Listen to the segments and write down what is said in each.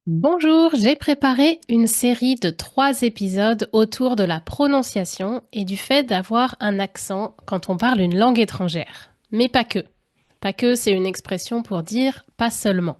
Bonjour, j'ai préparé une série de 3 épisodes autour de la prononciation et du fait d'avoir un accent quand on parle une langue étrangère. Mais pas que. Pas que, c'est une expression pour dire pas seulement.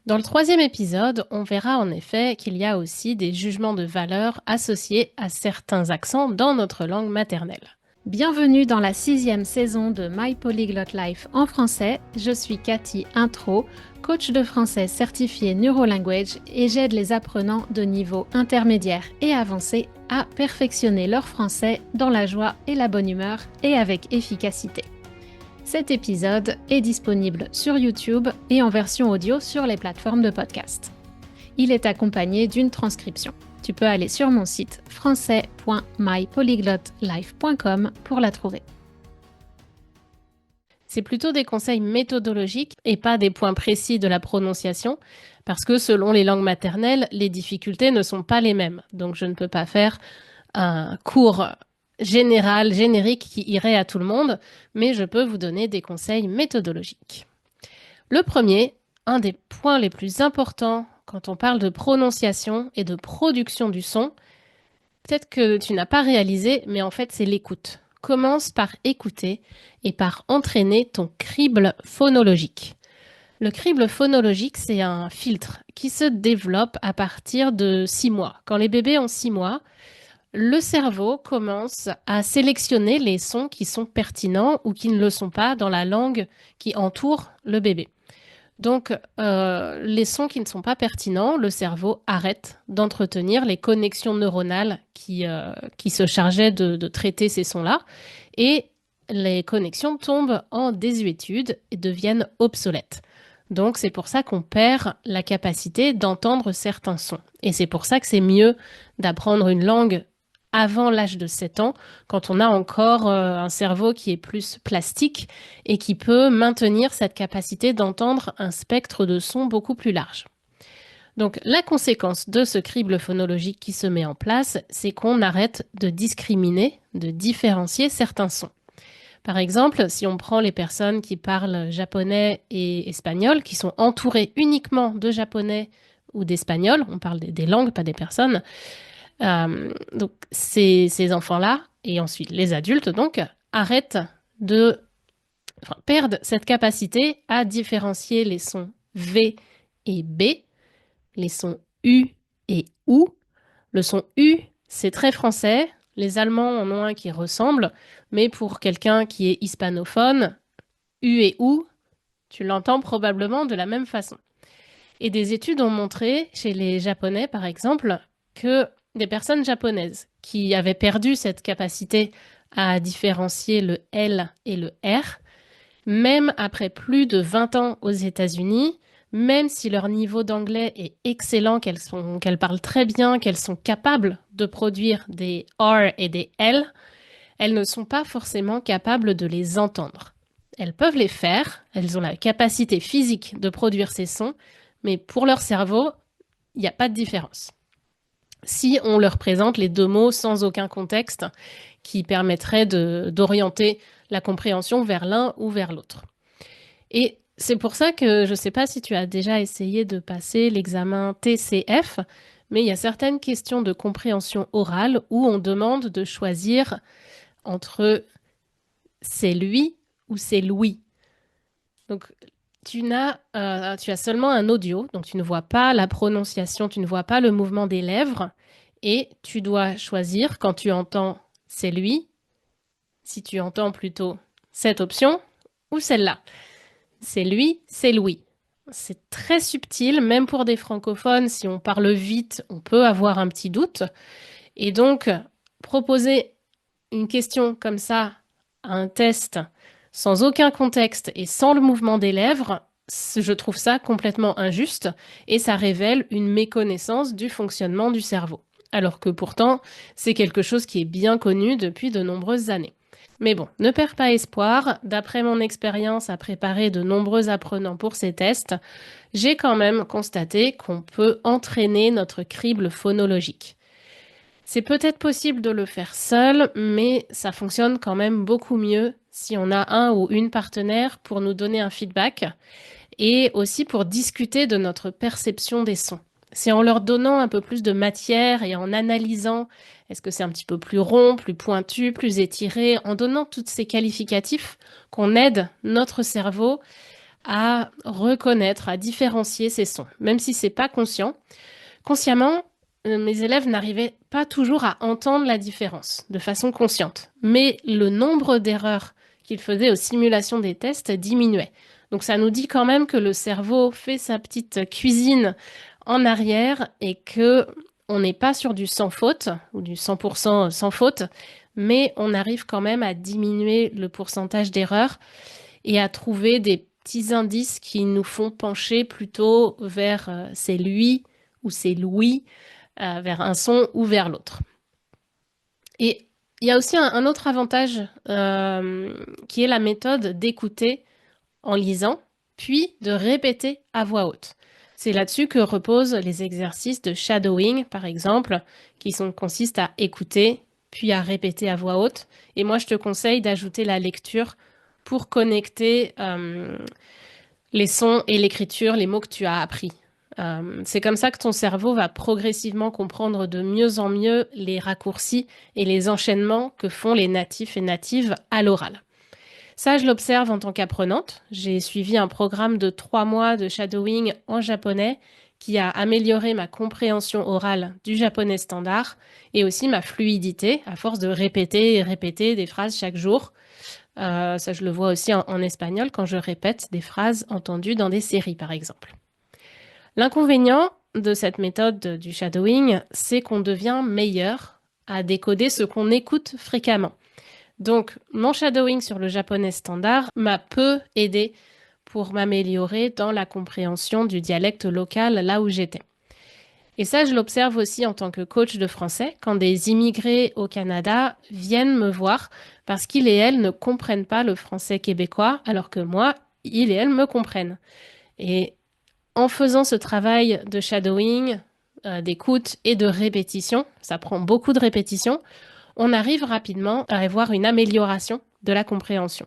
Dans le 3e épisode, on verra en effet qu'il y a aussi des jugements de valeur associés à certains accents dans notre langue maternelle. Bienvenue dans la 6e saison de My Polyglot Life en français. Je suis Cathy Intro, coach de français certifié NeuroLanguage et j'aide les apprenants de niveau intermédiaire et avancé à perfectionner leur français dans la joie et la bonne humeur et avec efficacité. Cet épisode est disponible sur YouTube et en version audio sur les plateformes de podcast. Il est accompagné d'une transcription. Tu peux aller sur mon site français.mypolyglotlife.com pour la trouver. C'est plutôt des conseils méthodologiques et pas des points précis de la prononciation, parce que selon les langues maternelles, les difficultés ne sont pas les mêmes. Donc je ne peux pas faire un cours général, générique qui irait à tout le monde, mais je peux vous donner des conseils méthodologiques. Le premier, un des points les plus importants quand on parle de prononciation et de production du son, peut-être que tu n'as pas réalisé, mais en fait c'est l'écoute. Commence par écouter et par entraîner ton crible phonologique. Le crible phonologique, c'est un filtre qui se développe à partir de 6 mois. Quand les bébés ont 6 mois, le cerveau commence à sélectionner les sons qui sont pertinents ou qui ne le sont pas dans la langue qui entoure le bébé. Donc, les sons qui ne sont pas pertinents, le cerveau arrête d'entretenir les connexions neuronales qui se chargeaient de traiter ces sons-là et les connexions tombent en désuétude et deviennent obsolètes. Donc, c'est pour ça qu'on perd la capacité d'entendre certains sons. Et c'est pour ça que c'est mieux d'apprendre une langue avant l'âge de 7 ans, quand on a encore un cerveau qui est plus plastique et qui peut maintenir cette capacité d'entendre un spectre de sons beaucoup plus large. Donc la conséquence de ce crible phonologique qui se met en place, c'est qu'on arrête de discriminer, de différencier certains sons. Par exemple, si on prend les personnes qui parlent japonais et espagnol, qui sont entourées uniquement de japonais ou d'espagnol, on parle des langues, pas des personnes, donc ces enfants-là, et ensuite les adultes, donc, arrêtent perdent cette capacité à différencier les sons V et B, les sons U et OU. Le son U, c'est très français. Les Allemands en ont un qui ressemble, mais pour quelqu'un qui est hispanophone, U et OU, tu l'entends probablement de la même façon. Et des études ont montré, chez les Japonais par exemple, que des personnes japonaises qui avaient perdu cette capacité à différencier le L et le R, même après plus de 20 ans aux États-Unis, même si leur niveau d'anglais est excellent, qu'elles parlent très bien, qu'elles sont capables de produire des R et des L, elles ne sont pas forcément capables de les entendre. Elles peuvent les faire, elles ont la capacité physique de produire ces sons, mais pour leur cerveau, il n'y a pas de différence. Si on leur présente les 2 mots sans aucun contexte qui permettrait d'orienter la compréhension vers l'un ou vers l'autre. Et c'est pour ça que je ne sais pas si tu as déjà essayé de passer l'examen TCF, mais il y a certaines questions de compréhension orale où on demande de choisir entre c'est lui ou c'est Louis. Donc tu as seulement un audio, donc tu ne vois pas la prononciation, tu ne vois pas le mouvement des lèvres, et tu dois choisir quand tu entends c'est lui, si tu entends plutôt cette option ou celle-là. C'est lui, c'est Louis. C'est très subtil, même pour des francophones, si on parle vite, on peut avoir un petit doute. Et donc, proposer une question comme ça à un test sans aucun contexte et sans le mouvement des lèvres, je trouve ça complètement injuste et ça révèle une méconnaissance du fonctionnement du cerveau. Alors que pourtant, c'est quelque chose qui est bien connu depuis de nombreuses années. Mais bon, ne perds pas espoir. D'après mon expérience à préparer de nombreux apprenants pour ces tests, j'ai quand même constaté qu'on peut entraîner notre crible phonologique. C'est peut-être possible de le faire seul, mais ça fonctionne quand même beaucoup mieux si on a un ou une partenaire pour nous donner un feedback et aussi pour discuter de notre perception des sons. C'est en leur donnant un peu plus de matière et en analysant, est-ce que c'est un petit peu plus rond, plus pointu, plus étiré, en donnant tous ces qualificatifs qu'on aide notre cerveau à reconnaître, à différencier ces sons, même si c'est pas conscient. Consciemment, mes élèves n'arrivaient pas toujours à entendre la différence de façon consciente, mais le nombre d'erreurs qu'ils faisaient aux simulations des tests diminuait. Donc ça nous dit quand même que le cerveau fait sa petite cuisine en arrière et que on n'est pas sur du sans faute ou du 100% sans faute, mais on arrive quand même à diminuer le pourcentage d'erreurs et à trouver des petits indices qui nous font pencher plutôt vers c'est lui ou c'est Louis, vers un son ou vers l'autre. Et il y a aussi un autre avantage qui est la méthode d'écouter en lisant, puis de répéter à voix haute. C'est là-dessus que reposent les exercices de shadowing, par exemple, consistent à écouter, puis à répéter à voix haute. Et moi, je te conseille d'ajouter la lecture pour connecter les sons et l'écriture, les mots que tu as appris. C'est comme ça que ton cerveau va progressivement comprendre de mieux en mieux les raccourcis et les enchaînements que font les natifs et natives à l'oral. Ça, je l'observe en tant qu'apprenante. J'ai suivi un programme de 3 mois de shadowing en japonais qui a amélioré ma compréhension orale du japonais standard et aussi ma fluidité à force de répéter et répéter des phrases chaque jour. Ça, je le vois aussi en espagnol quand je répète des phrases entendues dans des séries, par exemple. L'inconvénient de cette méthode du shadowing, c'est qu'on devient meilleur à décoder ce qu'on écoute fréquemment. Donc, mon shadowing sur le japonais standard m'a peu aidé pour m'améliorer dans la compréhension du dialecte local là où j'étais. Et ça, je l'observe aussi en tant que coach de français, quand des immigrés au Canada viennent me voir parce qu'ils et elles ne comprennent pas le français québécois, alors que moi, ils et elles me comprennent. Et en faisant ce travail de shadowing, d'écoute et de répétition, ça prend beaucoup de répétition, on arrive rapidement à avoir une amélioration de la compréhension.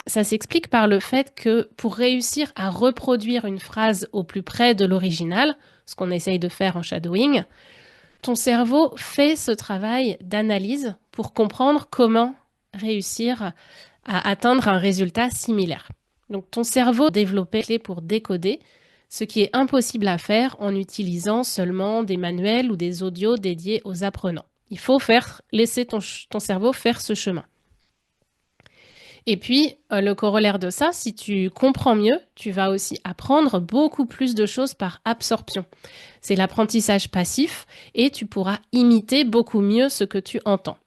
Ça s'explique par le fait que pour réussir à reproduire une phrase au plus près de l'original, ce qu'on essaye de faire en shadowing, ton cerveau fait ce travail d'analyse pour comprendre comment réussir à atteindre un résultat similaire. Donc ton cerveau développé clé pour décoder, ce qui est impossible à faire en utilisant seulement des manuels ou des audios dédiés aux apprenants. Il faut laisser ton cerveau faire ce chemin. Et puis, le corollaire de ça, si tu comprends mieux, tu vas aussi apprendre beaucoup plus de choses par absorption. C'est l'apprentissage passif et tu pourras imiter beaucoup mieux ce que tu entends.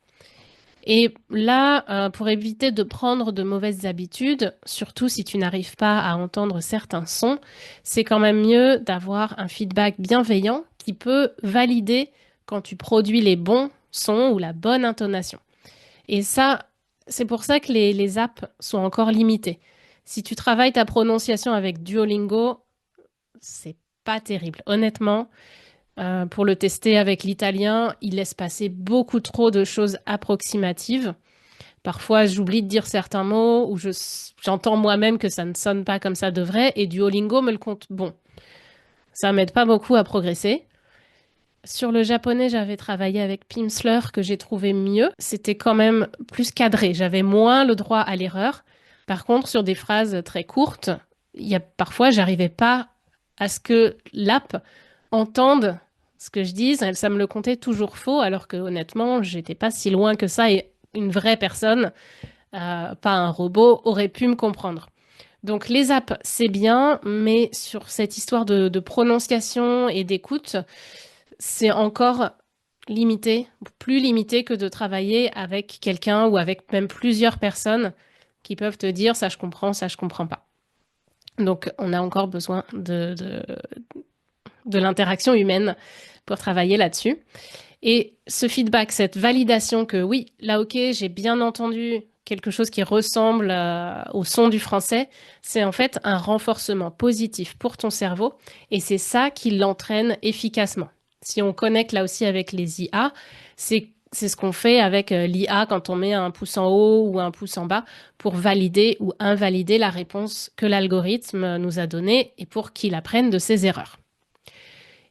Et là, pour éviter de prendre de mauvaises habitudes, surtout si tu n'arrives pas à entendre certains sons, c'est quand même mieux d'avoir un feedback bienveillant qui peut valider quand tu produis les bons sons ou la bonne intonation. Et ça, c'est pour ça que les apps sont encore limitées. Si tu travailles ta prononciation avec Duolingo, c'est pas terrible. Honnêtement, pour le tester avec l'italien, il laisse passer beaucoup trop de choses approximatives. Parfois, j'oublie de dire certains mots ou j'entends moi-même que ça ne sonne pas comme ça devrait et Duolingo me le compte. Bon, ça m'aide pas beaucoup à progresser. Sur le japonais, j'avais travaillé avec Pimsleur que j'ai trouvé mieux. C'était quand même plus cadré. J'avais moins le droit à l'erreur. Par contre, sur des phrases très courtes, parfois, j'arrivais pas à ce que l'app entende ce que je dis. Ça me le comptait toujours faux, alors que honnêtement, j'étais pas si loin que ça et une vraie personne, pas un robot, aurait pu me comprendre. Donc les apps, c'est bien, mais sur cette histoire de prononciation et d'écoute, c'est encore limité, plus limité que de travailler avec quelqu'un ou avec même plusieurs personnes qui peuvent te dire ça je comprends pas. Donc on a encore besoin de l'interaction humaine pour travailler là-dessus. Et ce feedback, cette validation que oui, là ok, j'ai bien entendu quelque chose qui ressemble au son du français, c'est en fait un renforcement positif pour ton cerveau et c'est ça qui l'entraîne efficacement. Si on connecte là aussi avec les IA, c'est ce qu'on fait avec l'IA quand on met un pouce en haut ou un pouce en bas pour valider ou invalider la réponse que l'algorithme nous a donnée et pour qu'il apprenne de ses erreurs.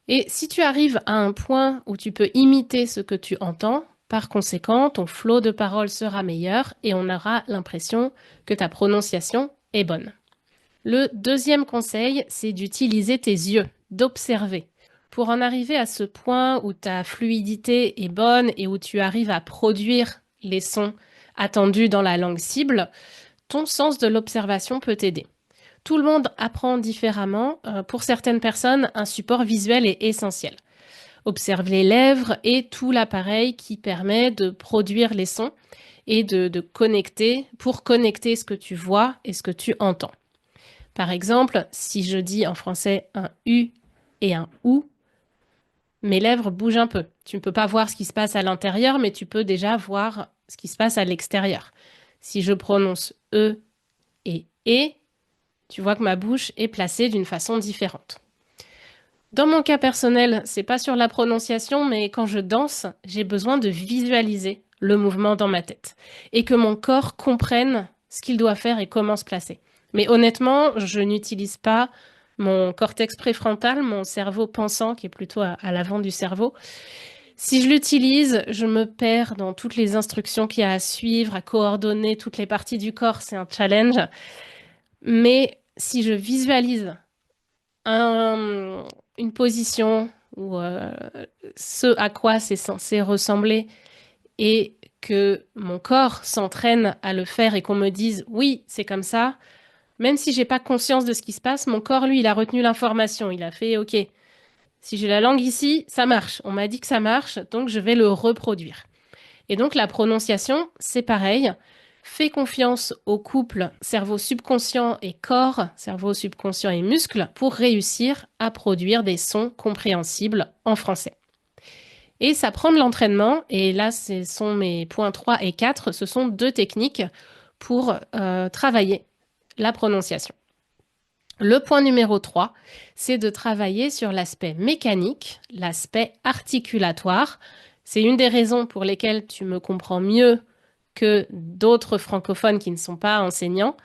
Et si tu arrives à un point où tu peux imiter ce que tu entends, par conséquent, ton flot de parole sera meilleur et on aura l'impression que ta prononciation est bonne. Le deuxième conseil, c'est d'utiliser tes yeux, d'observer. Pour en arriver à ce point où ta fluidité est bonne et où tu arrives à produire les sons attendus dans la langue cible, ton sens de l'observation peut t'aider. Tout le monde apprend différemment. Pour certaines personnes, un support visuel est essentiel. Observe les lèvres et tout l'appareil qui permet de produire les sons et de connecter pour connecter ce que tu vois et ce que tu entends. Par exemple, si je dis en français un U et un OU, mes lèvres bougent un peu. Tu ne peux pas voir ce qui se passe à l'intérieur, mais tu peux déjà voir ce qui se passe à l'extérieur. Si je prononce E et E, tu vois que ma bouche est placée d'une façon différente. Dans mon cas personnel, c'est pas sur la prononciation, mais quand je danse, j'ai besoin de visualiser le mouvement dans ma tête et que mon corps comprenne ce qu'il doit faire et comment se placer. Mais honnêtement, je n'utilise pas mon cortex préfrontal, mon cerveau pensant qui est plutôt à l'avant du cerveau. Si je l'utilise, je me perds dans toutes les instructions qu'il y a à suivre, à coordonner toutes les parties du corps, c'est un challenge. Mais si je visualise un- une position ou ce à quoi c'est censé ressembler et que mon corps s'entraîne à le faire et qu'on me dise oui, c'est comme ça, même si j'ai pas conscience de ce qui se passe, mon corps, lui, il a retenu l'information. Il a fait OK, si j'ai la langue ici, ça marche. On m'a dit que ça marche, donc je vais le reproduire. Et donc la prononciation, c'est pareil. Fais confiance au couple cerveau subconscient et corps, cerveau subconscient et muscles, pour réussir à produire des sons compréhensibles en français. Et ça prend de l'entraînement, et là, ce sont mes points 3 et 4, ce sont deux techniques pour travailler la prononciation. Le point numéro 3, c'est de travailler sur l'aspect mécanique, l'aspect articulatoire. C'est une des raisons pour lesquelles tu me comprends mieux que d'autres francophones qui ne sont pas enseignants,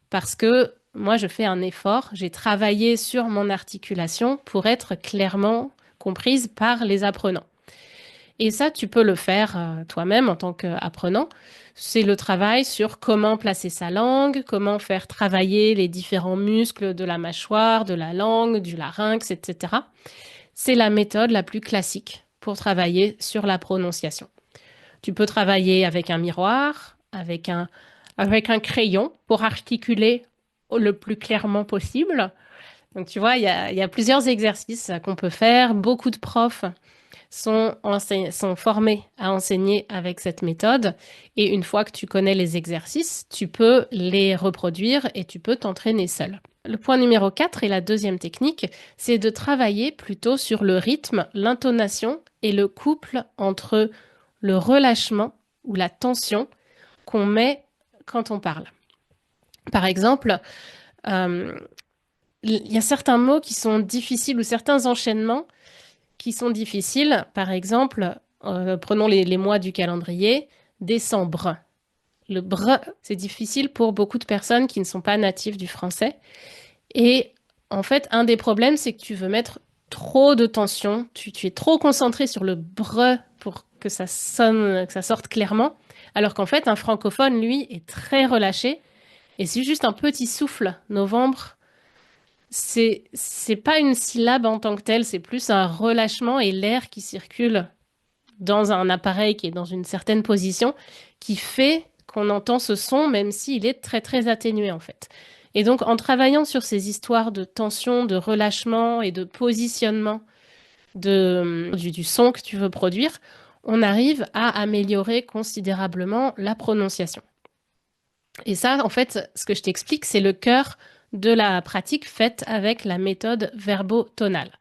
parce que moi, je fais un effort, j'ai travaillé sur mon articulation pour être clairement comprise par les apprenants. Et ça, tu peux le faire toi-même en tant qu'apprenant. C'est le travail sur comment placer sa langue, comment faire travailler les différents muscles de la mâchoire, de la langue, du larynx, etc. C'est la méthode la plus classique pour travailler sur la prononciation. Tu peux travailler avec un miroir, avec un crayon pour articuler le plus clairement possible. Donc, tu vois, il y a plusieurs exercices qu'on peut faire. Beaucoup de profs sont formés à enseigner avec cette méthode. Et une fois que tu connais les exercices, tu peux les reproduire et tu peux t'entraîner seul. Le point numéro 4 et la deuxième technique, c'est de travailler plutôt sur le rythme, l'intonation et le couple entre le relâchement ou la tension qu'on met quand on parle. Par exemple, euh, il y a certains mots qui sont difficiles ou certains enchaînements qui sont difficiles. Par exemple, prenons les mois du calendrier, décembre. Le br, c'est difficile pour beaucoup de personnes qui ne sont pas natives du français. Et en fait, un des problèmes, c'est que tu veux mettre trop de tension. Tu es trop concentré sur le br pour que ça sonne, que ça sorte clairement. Alors qu'en fait, un francophone, lui, est très relâché. Et c'est juste un petit souffle. Novembre, c'est pas une syllabe en tant que telle, c'est plus un relâchement et l'air qui circule dans un appareil qui est dans une certaine position qui fait qu'on entend ce son même s'il est très très atténué en fait. Et donc en travaillant sur ces histoires de tension, de relâchement et de positionnement du son que tu veux produire, on arrive à améliorer considérablement la prononciation. Et ça, en fait, ce que je t'explique, c'est le cœur de la pratique faite avec la méthode verbotonale.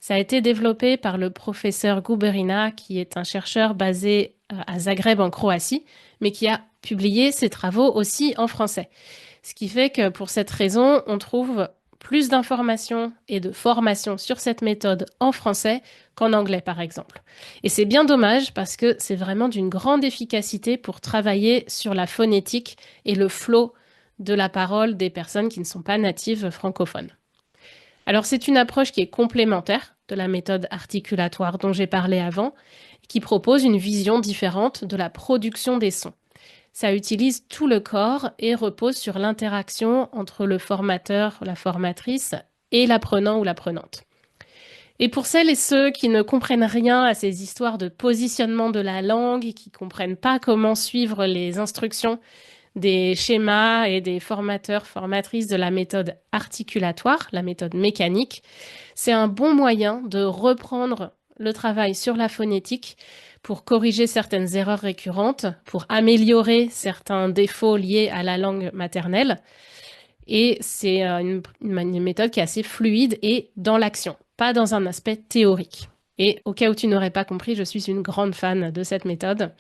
Ça a été développé par le professeur Guberina, qui est un chercheur basé à Zagreb en Croatie, mais qui a publié ses travaux aussi en français. Ce qui fait que pour cette raison, on trouve plus d'informations et de formations sur cette méthode en français qu'en anglais, par exemple. Et c'est bien dommage parce que c'est vraiment d'une grande efficacité pour travailler sur la phonétique et le flow de la parole des personnes qui ne sont pas natives francophones. Alors c'est une approche qui est complémentaire de la méthode articulatoire dont j'ai parlé avant, qui propose une vision différente de la production des sons. Ça utilise tout le corps et repose sur l'interaction entre le formateur, la formatrice et l'apprenant ou l'apprenante. Et pour celles et ceux qui ne comprennent rien à ces histoires de positionnement de la langue, qui ne comprennent pas comment suivre les instructions des schémas et des formateurs, formatrices de la méthode articulatoire, la méthode mécanique, c'est un bon moyen de reprendre le travail sur la phonétique pour corriger certaines erreurs récurrentes, pour améliorer certains défauts liés à la langue maternelle. Et c'est une méthode qui est assez fluide et dans l'action, pas dans un aspect théorique. Et au cas où tu n'aurais pas compris, je suis une grande fan de cette méthode.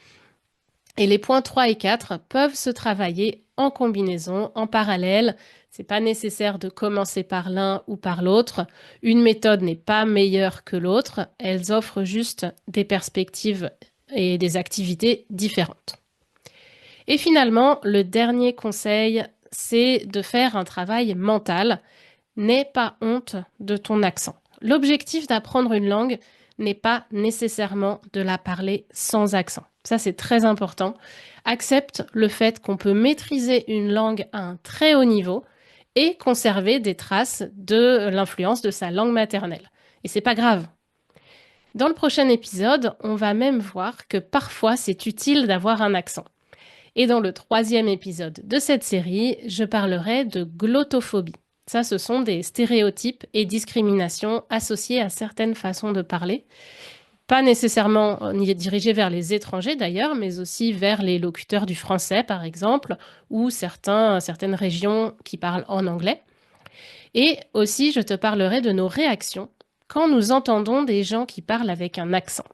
Et les points 3 et 4 peuvent se travailler en combinaison, en parallèle. C'est pas nécessaire de commencer par l'un ou par l'autre. Une méthode n'est pas meilleure que l'autre. Elles offrent juste des perspectives et des activités différentes. Et finalement, le dernier conseil, c'est de faire un travail mental. N'aie pas honte de ton accent. L'objectif d'apprendre une langue n'est pas nécessairement de la parler sans accent. Ça, c'est très important. Accepte le fait qu'on peut maîtriser une langue à un très haut niveau et conserver des traces de l'influence de sa langue maternelle. Et c'est pas grave. Dans le prochain épisode, on va même voir que parfois c'est utile d'avoir un accent. Et dans le 3e épisode de cette série, je parlerai de glottophobie. Ça, ce sont des stéréotypes et discriminations associées à certaines façons de parler. Pas nécessairement dirigées vers les étrangers d'ailleurs, mais aussi vers les locuteurs du français par exemple, ou certaines régions qui parlent en anglais. Et aussi, je te parlerai de nos réactions quand nous entendons des gens qui parlent avec un accent.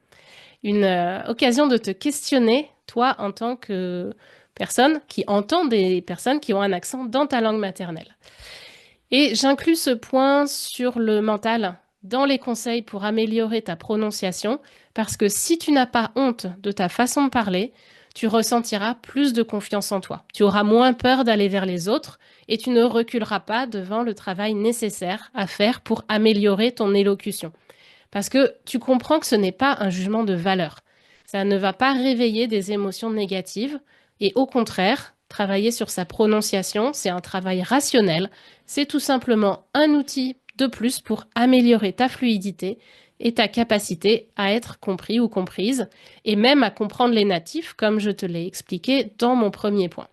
Une occasion de te questionner, toi, en tant que personne qui entend des personnes qui ont un accent dans ta langue maternelle. Et j'inclus ce point sur le mental dans les conseils pour améliorer ta prononciation, parce que si tu n'as pas honte de ta façon de parler, tu ressentiras plus de confiance en toi. Tu auras moins peur d'aller vers les autres et tu ne reculeras pas devant le travail nécessaire à faire pour améliorer ton élocution. Parce que tu comprends que ce n'est pas un jugement de valeur. Ça ne va pas réveiller des émotions négatives et au contraire, travailler sur sa prononciation, c'est un travail rationnel. C'est tout simplement un outil de plus pour améliorer ta fluidité et ta capacité à être compris ou comprise et même à comprendre les natifs comme je te l'ai expliqué dans mon premier point.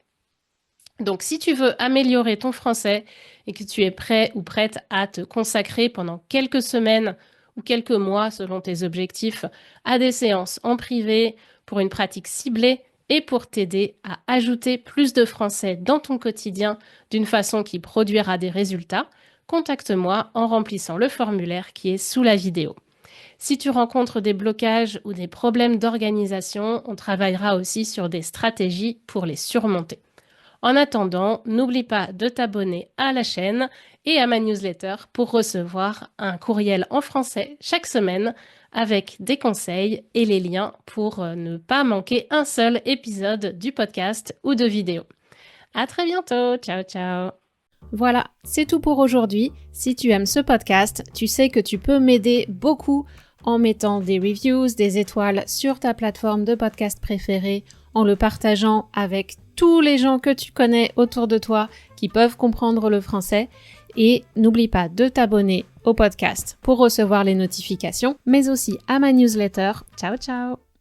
Donc si tu veux améliorer ton français et que tu es prêt ou prête à te consacrer pendant quelques semaines ou quelques mois selon tes objectifs à des séances en privé pour une pratique ciblée et pour t'aider à ajouter plus de français dans ton quotidien d'une façon qui produira des résultats, contacte-moi en remplissant le formulaire qui est sous la vidéo. Si tu rencontres des blocages ou des problèmes d'organisation, on travaillera aussi sur des stratégies pour les surmonter. En attendant, n'oublie pas de t'abonner à la chaîne et à ma newsletter pour recevoir un courriel en français chaque semaine avec des conseils et les liens pour ne pas manquer un seul épisode du podcast ou de vidéo. À très bientôt, ciao ciao. Voilà, c'est tout pour aujourd'hui. Si tu aimes ce podcast, tu sais que tu peux m'aider beaucoup en mettant des reviews, des étoiles sur ta plateforme de podcast préférée, en le partageant avec tous les gens que tu connais autour de toi qui peuvent comprendre le français. Et n'oublie pas de t'abonner au podcast pour recevoir les notifications, mais aussi à ma newsletter. Ciao, ciao!